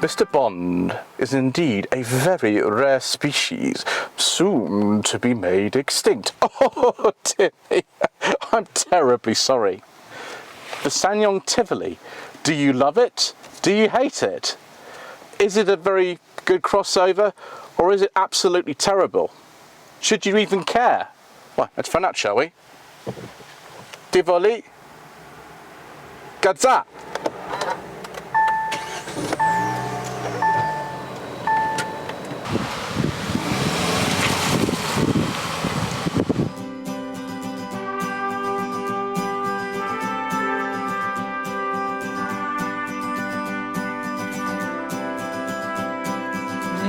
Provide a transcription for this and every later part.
Mr. Bond is indeed a very rare species, soon to be made extinct. Oh, Timmy, I'm terribly sorry. The Ssangyong Tivoli, do you love it? Do you hate it? Is it a very good crossover, or is it absolutely terrible? Should you even care? Well, let's find out, shall we? Tivoli, Gaza!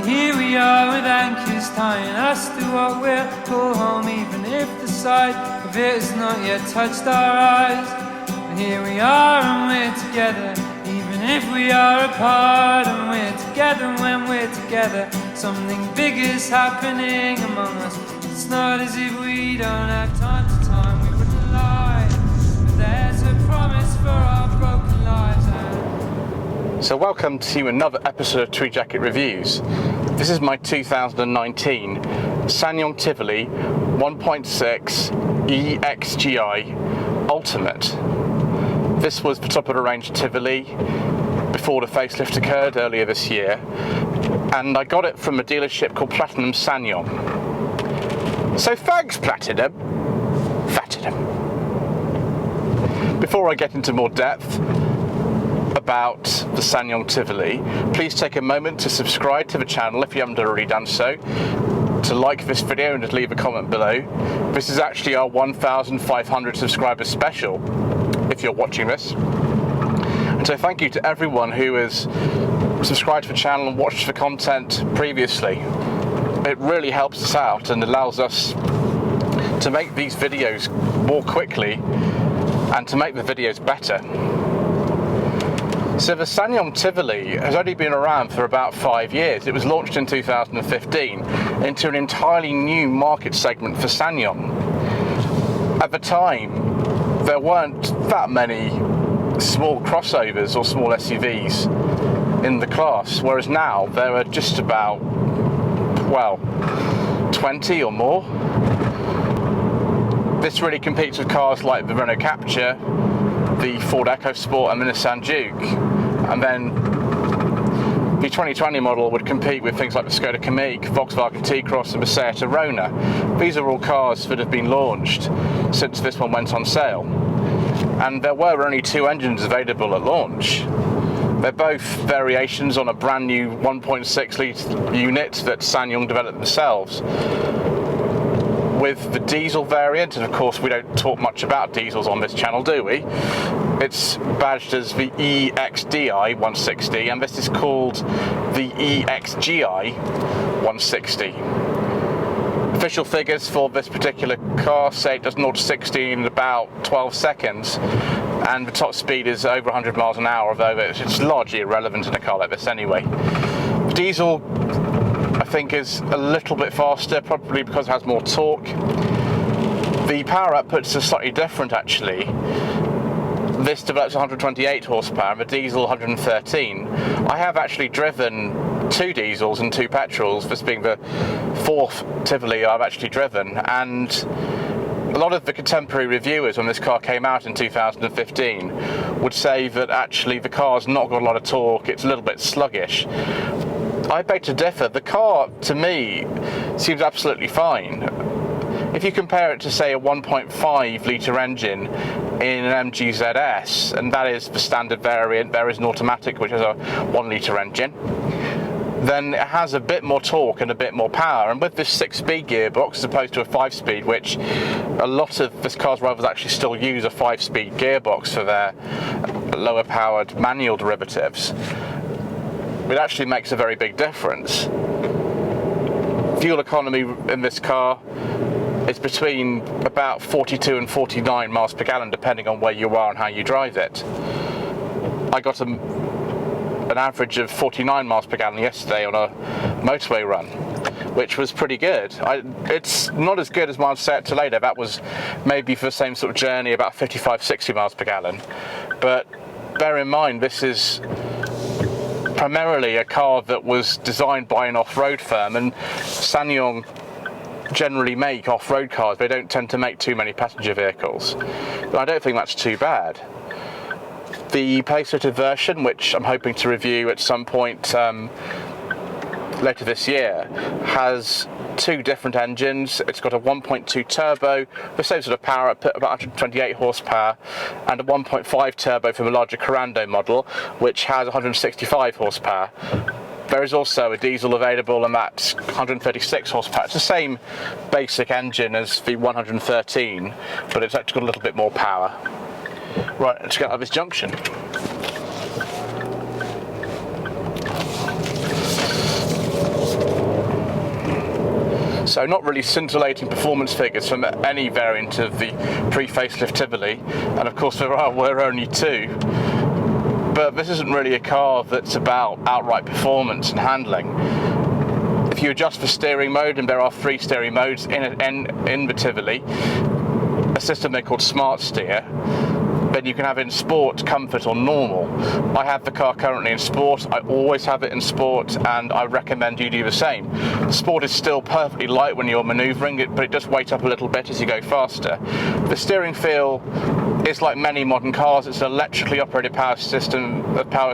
Here we are with anchors tying us to what we'll call home, even if the sight of it has not yet touched our eyes. And here we are and we're together, even if we are apart. And we're together when we're together, something big is happening among us. It's not as if we don't have time to time, we wouldn't lie. But there's a promise for our broken lives. So welcome to another episode of Tweed Jacket Reviews. This is my 2019 Ssangyong Tivoli 1.6 e-XGi Ultimate. This was the top of the range Tivoli before the facelift occurred earlier this year, and I got it from a dealership called Platinum Ssangyong. So thanks Platinum. Before I get into more depth about the Ssangyong Tivoli, please take a moment to subscribe to the channel if you haven't already done so, to like this video and to leave a comment below. This is actually our 1,500 subscribers special, if you're watching this. And so thank you to everyone who has subscribed to the channel and watched the content previously. It really helps us out and allows us to make these videos more quickly and to make the videos better. So the Ssangyong Tivoli has only been around for about 5 years. It was launched in 2015 into an entirely new market segment for Ssangyong. At the time, there weren't that many small crossovers or small SUVs in the class, whereas now there are just about, well, 20 or more. This really competes with cars like the Renault Captur, the Ford EcoSport and the Nissan Juke, and then the 2020 model would compete with things like the Skoda Kamiq, Volkswagen T-Cross and the Seat Arona. These are all cars that have been launched since this one went on sale, and there were only 2 engines available at launch. They're both variations on a brand new 1.6 litre unit that Ssangyong developed themselves, with the diesel variant, and of course we don't talk much about diesels on this channel, do we? It's badged as the e-XGi 160, and this is called the e-XGi 160. Official figures for this particular car say it does 0 to 60 in about 12 seconds, and the top speed is over 100 miles an hour, although it's largely irrelevant in a car like this anyway. Diesel, I think, is a little bit faster, probably because it has more torque. The power outputs are slightly different actually. This develops 128 horsepower and the diesel 113. I have actually driven 2 diesels and 2 petrols, this being the 4th Tivoli I've actually driven, and a lot of the contemporary reviewers when this car came out in 2015 would say that actually the car's not got a lot of torque, it's a little bit sluggish. I beg to differ. The car, to me, seems absolutely fine. If you compare it to, say, a 1.5 litre engine in an MG ZS, and that is the standard variant, there is an automatic which has a 1 litre engine, then it has a bit more torque and a bit more power. And with this 6-speed gearbox as opposed to a 5-speed, which a lot of this car's rivals actually still use a 5-speed gearbox for their lower powered manual derivatives, it actually makes a very big difference. Fuel economy in this car is between about 42 and 49 miles per gallon depending on where you are and how you drive it. I got an average of 49 miles per gallon yesterday on a motorway run, which was pretty good. It's not as good as my Seat Toledo. That was maybe for the same sort of journey about 55-60 miles per gallon, but bear in mind this is primarily a car that was designed by an off-road firm, and Ssangyong generally make off-road cars. They don't tend to make too many passenger vehicles, but I don't think that's too bad. The pacelifted version, which I'm hoping to review at some point later this year, has two different engines. It's got a 1.2 turbo, the same sort of power output, about 128 horsepower, and a 1.5 turbo from a larger Corando model, which has 165 horsepower. There is also a diesel available, and that's 136 horsepower. It's the same basic engine as the 113, but it's actually got a little bit more power. Right, let's get out of this junction. So not really scintillating performance figures from any variant of the pre-facelift Tivoli, and of course we're only two. But this isn't really a car that's about outright performance and handling. If you adjust for steering mode, and there are 3 steering modes in the Tivoli, a system they called Smart Steer, then you can have it in Sport, Comfort or Normal. I have the car currently in Sport. I always have it in Sport, and I recommend you do the same. Sport is still perfectly light when you're manoeuvring it, but it does weight up a little bit as you go faster. The steering feel is like many modern cars. It's an electrically operated power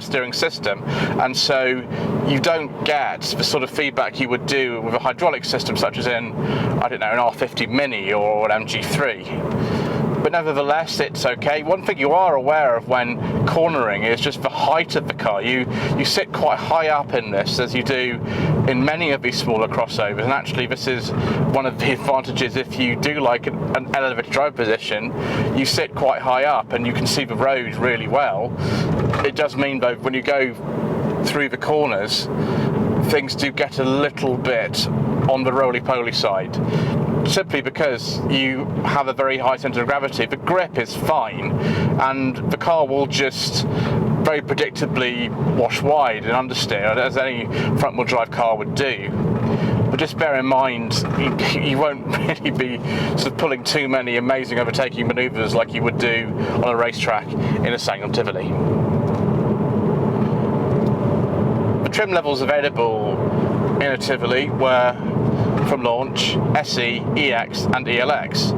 steering system, and so you don't get the sort of feedback you would do with a hydraulic system, such as in, I don't know, an R50 Mini or an MG3. But nevertheless, it's okay. One thing you are aware of when cornering is just the height of the car. You sit quite high up in this, as you do in many of these smaller crossovers, and actually this is one of the advantages if you do like an elevated drive position. You sit quite high up and you can see the road really well. It does mean though, when you go through the corners, things do get a little bit on the roly-poly side, simply because you have a very high centre of gravity. The grip is fine, and the car will just very predictably wash wide and understeer, as any front-wheel drive car would do. But just bear in mind, you won't really be sort of pulling too many amazing overtaking manoeuvres like you would do on a racetrack in a Ssangyong Tivoli. The trim levels available in a Tivoli were, from launch, SE, EX and ELX.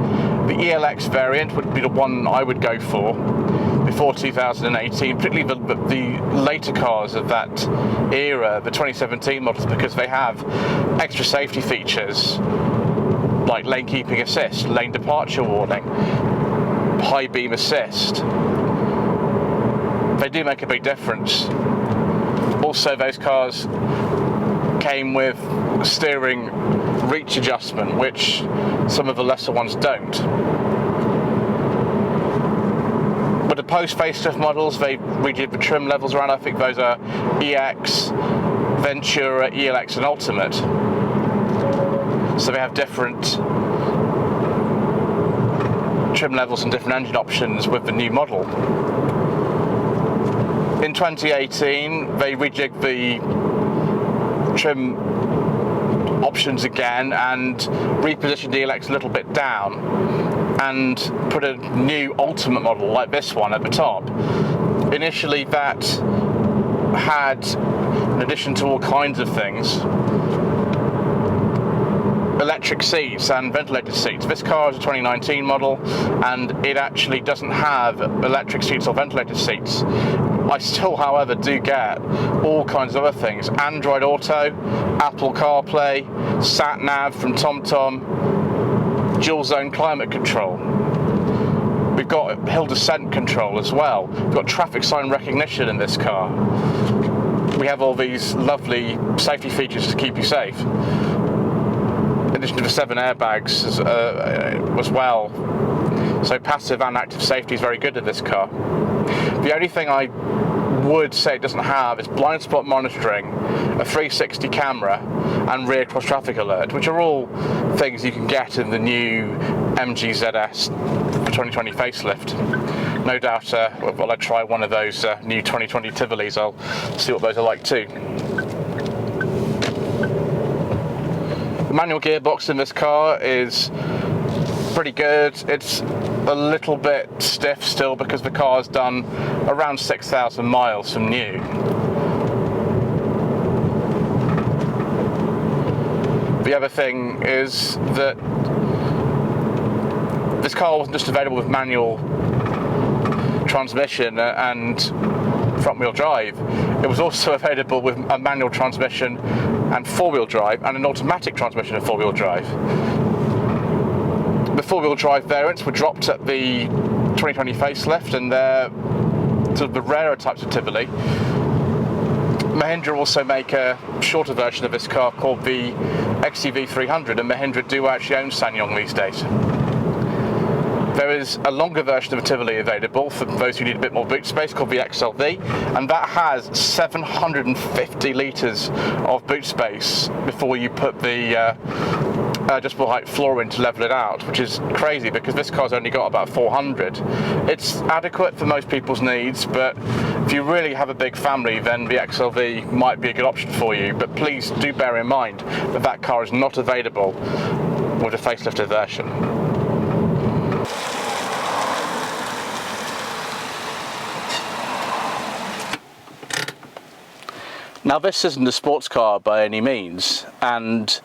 The ELX variant would be the one I would go for before 2018, particularly the later cars of that era, the 2017 models, because they have extra safety features like lane keeping assist, lane departure warning, high beam assist. They do make a big difference. Also, those cars came with steering reach adjustment, which some of the lesser ones don't. But the post-facelift models, they redid the trim levels around. I think those are EX, Ventura, ELX and Ultimate. So they have different trim levels and different engine options with the new model. In 2018, they rejigged the trim options again and repositioned the ELX a little bit down and put a new Ultimate model like this one at the top. Initially that had, in addition to all kinds of things, electric seats and ventilated seats. This car is a 2019 model and it actually doesn't have electric seats or ventilated seats. I still, however, do get all kinds of other things. Android Auto, Apple CarPlay, Sat-Nav from TomTom, dual zone climate control. We've got hill descent control as well. We've got traffic sign recognition in this car. We have all these lovely safety features to keep you safe. In addition to the 7 airbags as well. So passive and active safety is very good in this car. The only thing I would say it doesn't have is blind spot monitoring, a 360 camera and rear cross traffic alert, which are all things you can get in the new MG ZS 2020 facelift. No doubt while I try one of those new 2020 Tivolis, I'll see what those are like too. The manual gearbox in this car is pretty good. It's a little bit stiff still because the car's done around 6,000 miles from new. The other thing is that this car wasn't just available with manual transmission and front-wheel drive, it was also available with a manual transmission and four-wheel drive and an automatic transmission and four-wheel drive. The four-wheel drive variants were dropped at the 2020 facelift, and they're sort of the rarer types of Tivoli. Mahindra also make a shorter version of this car called the e-XGi 300, and Mahindra do actually own Ssangyong these days. There is a longer version of a Tivoli available for those who need a bit more boot space called the XLV, and that has 750 litres of boot space before you put the adjustable height floor in to level it out, which is crazy because this car's only got about 400. It's adequate for most people's needs, but if you really have a big family, then the XLV might be a good option for you. But please do bear in mind that that car is not available with a facelifted version. Now, this isn't a sports car by any means, and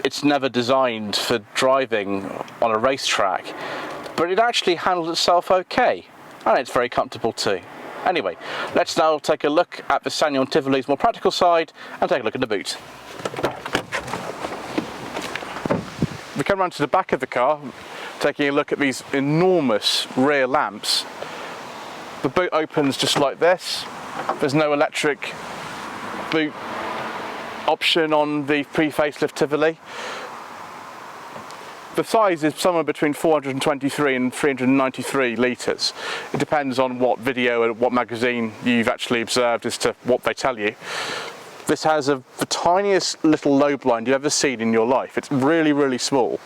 it's never designed for driving on a racetrack, but it actually handles itself okay, and it's very comfortable too. Anyway, let's now take a look at the Ssangyong Tivoli's more practical side and take a look at the boot. We come around to the back of the car, taking a look at these enormous rear lamps. The boot opens just like this. There's no electric boot option on the pre-facelift Tivoli. The size is somewhere between 423 and 393 litres. It depends on what video and what magazine you've actually observed as to what they tell you. This has the tiniest little low blind you've ever seen in your life. It's really, really small,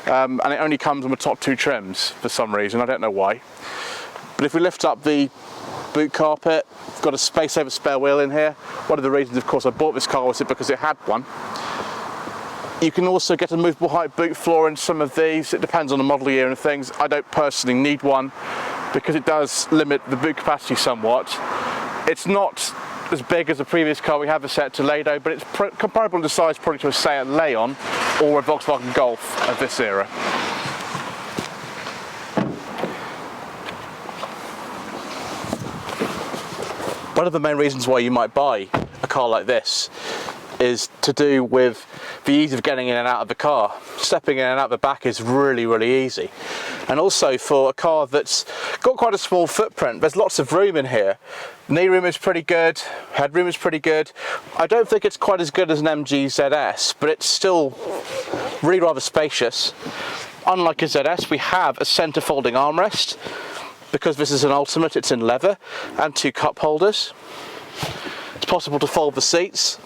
and it only comes on the top two trims for some reason. I don't know why. But if we lift up the boot carpet, we've got a space over spare wheel in here. One of the reasons, of course, I bought this car was because it had one. You can also get a movable height boot floor in some of these. It depends on the model year and things. I don't personally need one because it does limit the boot capacity somewhat. It's not as big as the previous car we have, a Seat Toledo, but it's comparable in size probably to a Seat Leon or a Volkswagen Golf of this era. One of the main reasons why you might buy a car like this is to do with the ease of getting in and out of the car. Stepping in and out the back is really, really easy. And also for a car that's got quite a small footprint, there's lots of room in here. Knee room is pretty good, headroom is pretty good. I don't think it's quite as good as an MG ZS, but it's still really rather spacious. Unlike a ZS, we have a centre folding armrest. Because this is an Ultimate, it's in leather, and two cup holders. It's possible to fold the seats,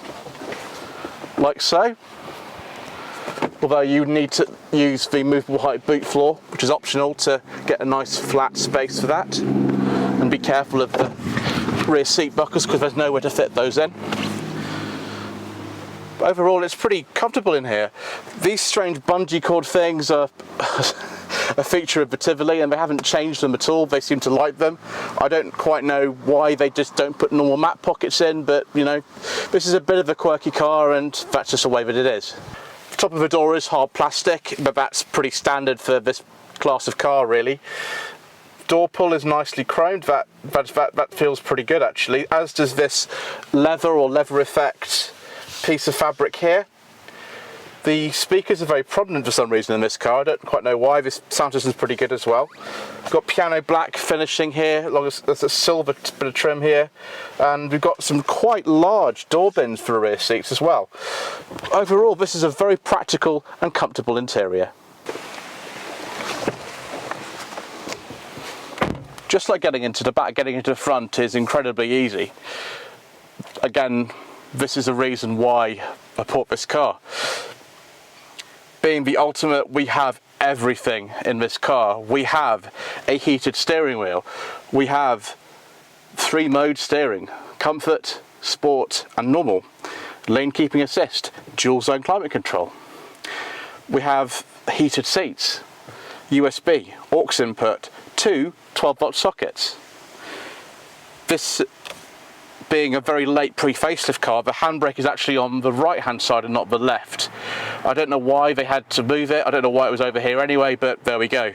like so. Although you need to use the movable height boot floor, which is optional to get a nice flat space for that. And be careful of the rear seat buckles because there's nowhere to fit those in. But overall, it's pretty comfortable in here. These strange bungee cord things are a feature of the Tivoli, and they haven't changed them at all. They seem to like them. I don't quite know why they just don't put normal mat pockets in, but you know, this is a bit of a quirky car and that's just the way that it is. The top of the door is hard plastic, but that's pretty standard for this class of car really. Door pull is nicely chromed. That feels pretty good actually, as does this leather or leather effect piece of fabric here. The speakers are very prominent for some reason in this car. I don't quite know why. This sound system is pretty good as well. We've got piano black finishing here, as long as there's a silver bit of trim here, and we've got some quite large door bins for the rear seats as well. Overall, this is a very practical and comfortable interior. Just like getting into the back, getting into the front is incredibly easy. Again, this is a reason why I bought this car. Being the Ultimate, we have everything in this car. We have a heated steering wheel. We have 3-mode steering: comfort, sport and normal. Lane keeping assist, dual zone climate control. We have heated seats, USB, aux input, 2 12-volt sockets. This being a very late pre-facelift car, the handbrake is actually on the right hand side and not the left. I don't know why they had to move it, I don't know why it was over here anyway, but there we go.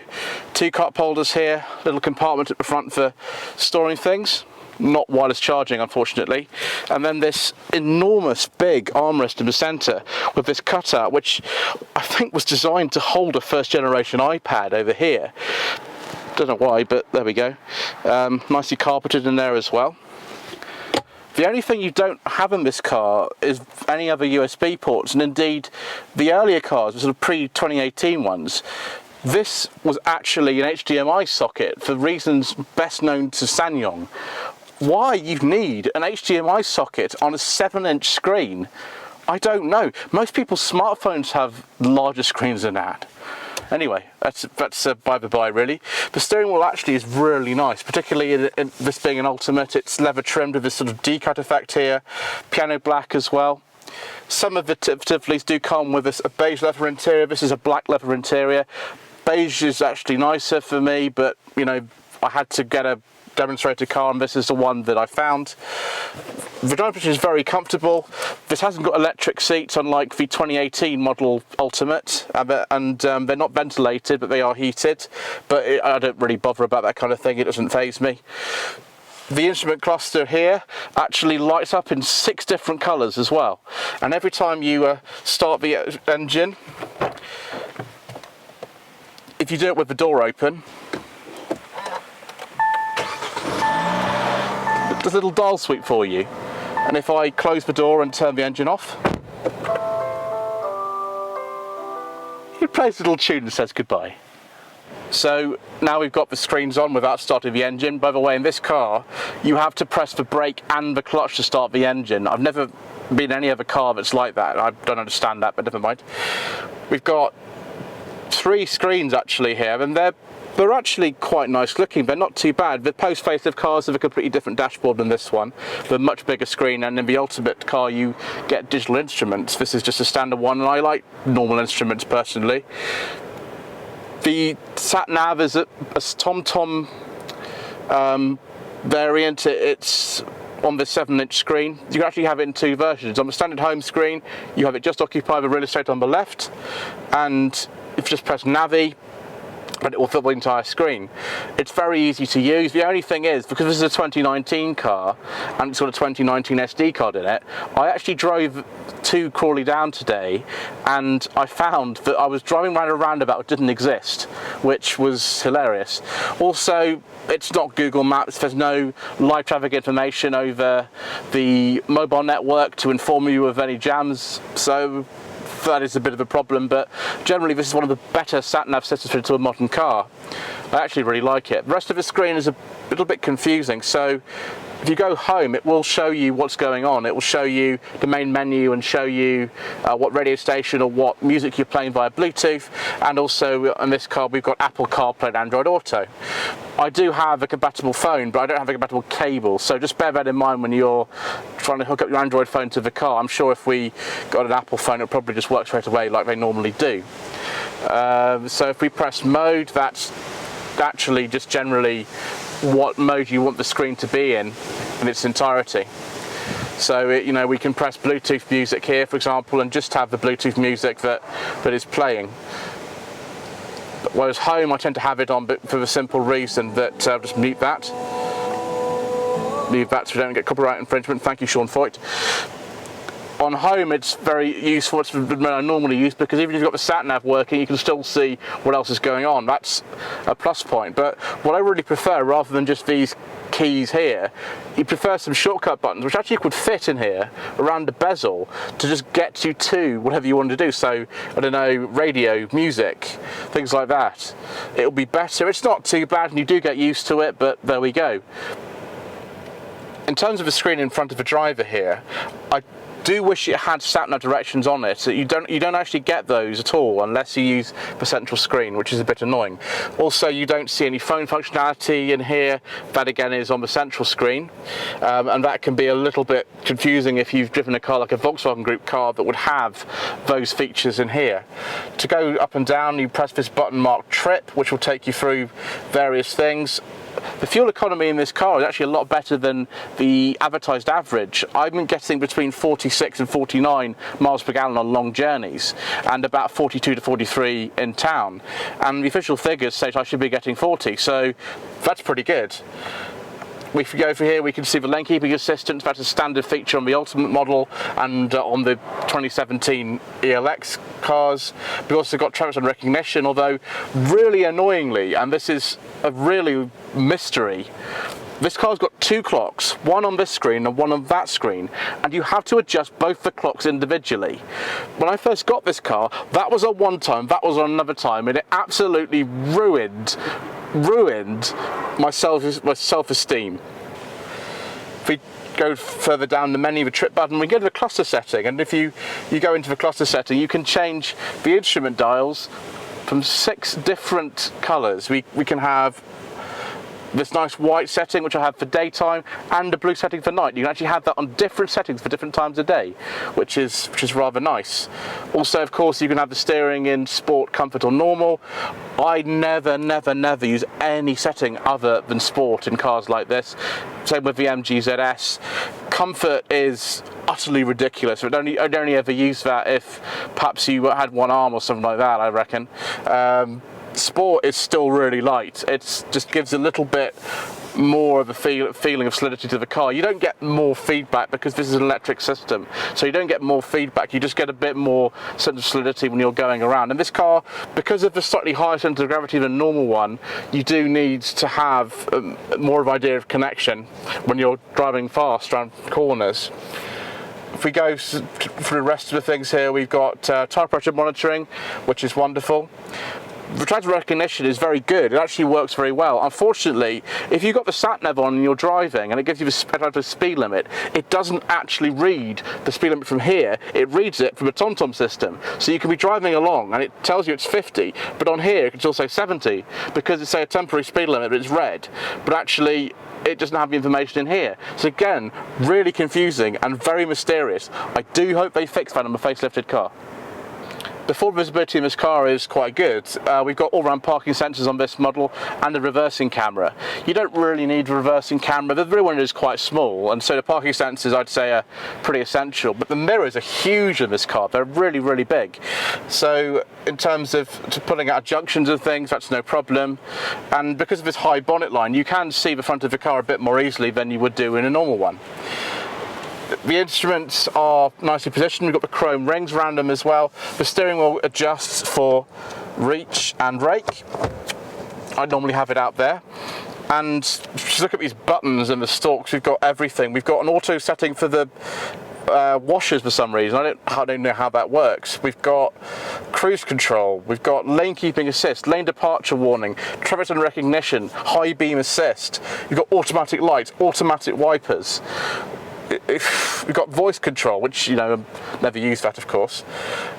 2 cup holders here, little compartment at the front for storing things. Not wireless charging, unfortunately. And then this enormous big armrest in the centre with this cutout, which I think was designed to hold a first generation iPad over here. Don't know why, but there we go. Nicely carpeted in there as well. The only thing you don't have in this car is any other USB ports, and indeed the earlier cars, the sort of pre-2018 ones, this was actually an HDMI socket for reasons best known to Ssangyong. Why you need an HDMI socket on a 7-inch screen, I don't know. Most people's smartphones have larger screens than that. Anyway, that's by the by really. The steering wheel actually is really nice, particularly in this being an Ultimate. It's leather trimmed with this sort of D-cut effect here, piano black as well. Some of the Tivolis do come with a beige leather interior. This is a black leather interior. Beige is actually nicer for me, but you know, I had to get a demonstrator car and this is the one that I found. The driver position is very comfortable. This hasn't got electric seats unlike the 2018 model Ultimate, and they're not ventilated but they are heated, but I don't really bother about that kind of thing, it doesn't faze me. The instrument cluster here actually lights up in 6 different colours as well, and every time you start the engine, if you do it with the door open, there's a little dial sweep for you, and if I close the door and turn the engine off, it plays a little tune and says goodbye. So now we've got the screens on without starting the engine. By the way, in this car you have to press the brake and the clutch to start the engine. I've never been in any other car that's like that. I don't understand that, but never mind. We've got 3 screens actually here, and they're actually quite nice looking. They're not too bad. The post-facelift cars have a completely different dashboard than this one, with a much bigger screen, and in the Ultimate car you get digital instruments. This is just a standard one, and I like normal instruments personally. The sat-nav is a TomTom variant. It's on the 7-inch screen. You can actually have it in 2 versions. On the standard home screen you have it just occupy the real estate on the left, and if you just press Navi, but it will fill the entire screen. It's very easy to use. The only thing is, because this is a 2019 car and it's got a 2019 SD card in it, I actually drove to Crawley Down today and I found that I was driving around a roundabout that didn't exist, which was hilarious. Also, it's not Google Maps. There's no live traffic information over the mobile network to inform you of any jams, so that is a bit of a problem, but generally this is one of the better sat-nav systems into a modern car. I actually really like it. The rest of the screen is a little bit confusing, so if you go home it will show you what's going on. It will show you the main menu and show you what radio station or what music you're playing via Bluetooth, and also in this car we've got Apple CarPlay and Android Auto. I do have a compatible phone, but I don't have a compatible cable, so just bear that in mind when you're trying to hook up your Android phone to the car. I'm sure if we got an Apple phone it would probably just work straight away like they normally do. So if we press mode, that's actually just generally what mode you want the screen to be in its entirety. So you know, we can press Bluetooth music here for example and just have the Bluetooth music that is playing. Whereas home I tend to have it on, but for the simple reason that I'll just mute that. Leave that so we don't get copyright infringement. Thank you, Sean Foyt. On home it's very useful. It's the mode I normally use, because even if you've got the sat-nav working you can still see what else is going on. That's a plus point. But what I really prefer, rather than just these keys here, you prefer some shortcut buttons which actually could fit in here around the bezel to just get you to whatever you want to do. So I don't know, radio, music, things like that. It'll be better. It's not too bad and you do get used to it, but there we go. In terms of the screen in front of the driver here, I do wish it had sat-nav directions on it. You don't actually get those at all unless you use the central screen, which is a bit annoying. Also, you don't see any phone functionality in here. That again is on the central screen, and that can be a little bit confusing if you've driven a car like a Volkswagen Group car that would have those features in here. To go up and down, you press this button marked trip, which will take you through various things. the fuel economy in this car is actually a lot better than the advertised average. I'm getting between 46 and 49 miles per gallon on long journeys, and about 42 to 43 in town. And the official figures say I should be getting 40, so that's pretty good. If we go over here, we can see the lane keeping assistant. That's a standard feature on the Ultimate model and on the 2017 ELX cars. We've also got Richardson recognition, although really annoyingly, and this is a really mystery, this car's got two clocks, one on this screen and one on that screen, and you have to adjust both the clocks individually. When I first got this car, that was on one time, that was on another time, and it absolutely ruined my self-esteem. If we go further down the menu, the trip button, we go to the cluster setting, and if you go into the cluster setting, you can change the instrument dials from 6 different colours. We can have this nice white setting, which I have for daytime, and a blue setting for night. You can actually have that on different settings for different times of day, which is rather nice. Also, of course, you can have the steering in sport, comfort, or normal. I never use any setting other than sport in cars like this. Same with the MG ZS. Comfort is utterly ridiculous. I'd only ever use that if perhaps you had one arm or something like that, I reckon. Sport is still really light. It just gives a little bit more of a feeling of solidity to the car. You don't get more feedback because this is an electric system, so you don't get more feedback, you just get a bit more sense of solidity when you're going around. And this car, because of the slightly higher centre of gravity than a normal one, you do need to have more of an idea of connection when you're driving fast around corners. If we go through the rest of the things here, we've got tyre pressure monitoring, which is wonderful. Richardson recognition is very good. It actually works very well. Unfortunately, if you've got the sat-nav on and you're driving and it gives you the speed limit, it doesn't actually read the speed limit from here. It reads it from a TomTom system. So you can be driving along and it tells you it's 50, but on here it can still say 70 because it's say a temporary speed limit, but it's red. But actually, it doesn't have the information in here. So again, really confusing and very mysterious. I do hope they fix that on a facelifted car. The forward visibility in this car is quite good. We've got all-round parking sensors on this model and a reversing camera. You don't really need a reversing camera. The rear window is quite small, and so the parking sensors, I'd say, are pretty essential. But the mirrors are huge in this car. They're really big. So in terms of pulling out junctions and things, that's no problem. And because of this high bonnet line, you can see the front of the car a bit more easily than you would do in a normal one. The instruments are nicely positioned. We've got the chrome rings around them as well. The steering wheel adjusts for reach and rake. I normally have it out there. And just look at these buttons and the stalks. We've got everything. We've got an auto setting for the washers for some reason. I don't know how that works. We've got cruise control. We've got lane keeping assist, lane departure warning, Richardson recognition, high beam assist. You've got automatic lights, automatic wipers. We've got voice control, which, you know, I've never used that, of course,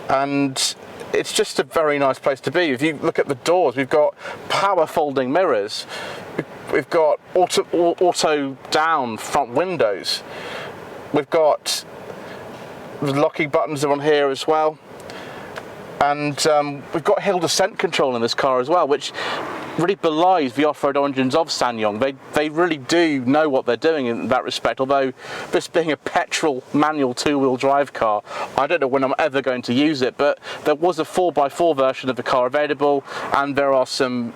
and it's just a very nice place to be. If you look at the doors, we've got power folding mirrors, we've got auto down front windows, we've got the locking buttons are on here as well, and we've got hill descent control in this car as well, which really belies the off-road origins of Ssangyong. They really do know what they're doing in that respect, although this being a petrol manual two-wheel drive car, I don't know when I'm ever going to use it, but there was a 4x4 version of the car available, and there are some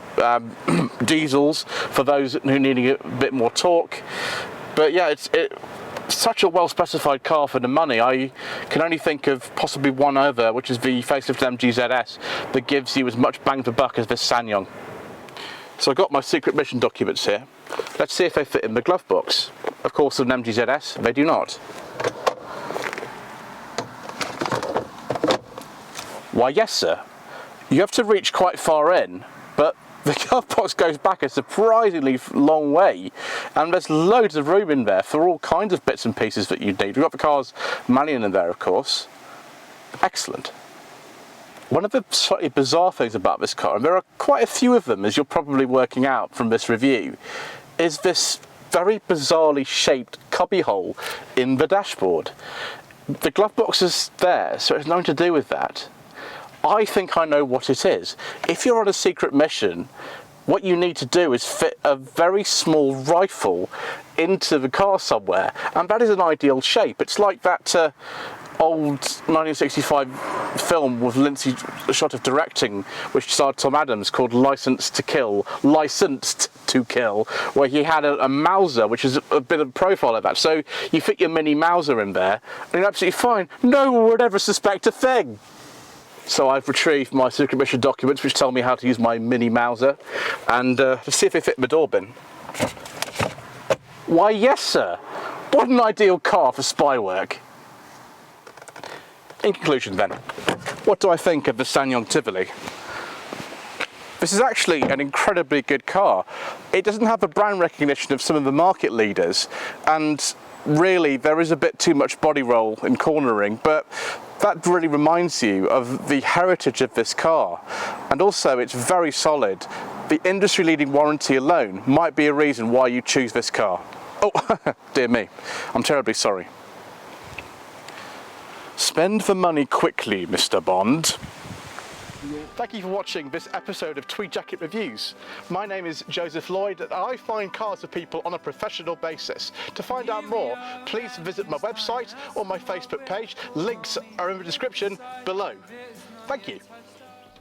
diesels for those who need a bit more torque. But yeah, it's such a well-specified car for the money. I can only think of possibly one other, which is the facelifted MG ZS, that gives you as much bang for buck as this Ssangyong. So I've got my secret mission documents here. Let's see if they fit in the glove box. Of course, with an MG ZS, they do not. Why, yes, sir. You have to reach quite far in, but the glove box goes back a surprisingly long way, and there's loads of room in there for all kinds of bits and pieces that you need. We've got the car's manual in there, of course. Excellent. One of the slightly bizarre things about this car, and there are quite a few of them as you're probably working out from this review, is this very bizarrely shaped cubby hole in the dashboard. The glove box is there, so it's nothing to do with that. I think I know what it is. If you're on a secret mission, what you need to do is fit a very small rifle into the car somewhere, and that is an ideal shape. It's like that old 1965 film with Lindsay Shotov directing, which starred Tom Adams, called Licensed to Kill, where he had a Mauser, which is a bit of profile of that. So you fit your mini Mauser in there, and you're absolutely fine. No one would ever suspect a thing. So I've retrieved my secret mission documents, which tell me how to use my mini Mauser, and to see if they fit in the door bin. Why, yes, sir. What an ideal car for spy work. In conclusion then, what do I think of the Ssangyong Tivoli? This is actually an incredibly good car. It doesn't have the brand recognition of some of the market leaders, and really there is a bit too much body roll and cornering, but that really reminds you of the heritage of this car. And also it's very solid. The industry-leading warranty alone might be a reason why you choose this car. Oh, dear me, I'm terribly sorry. Spend the money quickly, Mr. Bond. Thank you for watching this episode of Tweed Jacket Reviews. My name is Joseph Lloyd, and I find cars for people on a professional basis. To find out more, please visit my website or my Facebook page. Links are in the description below. Thank you.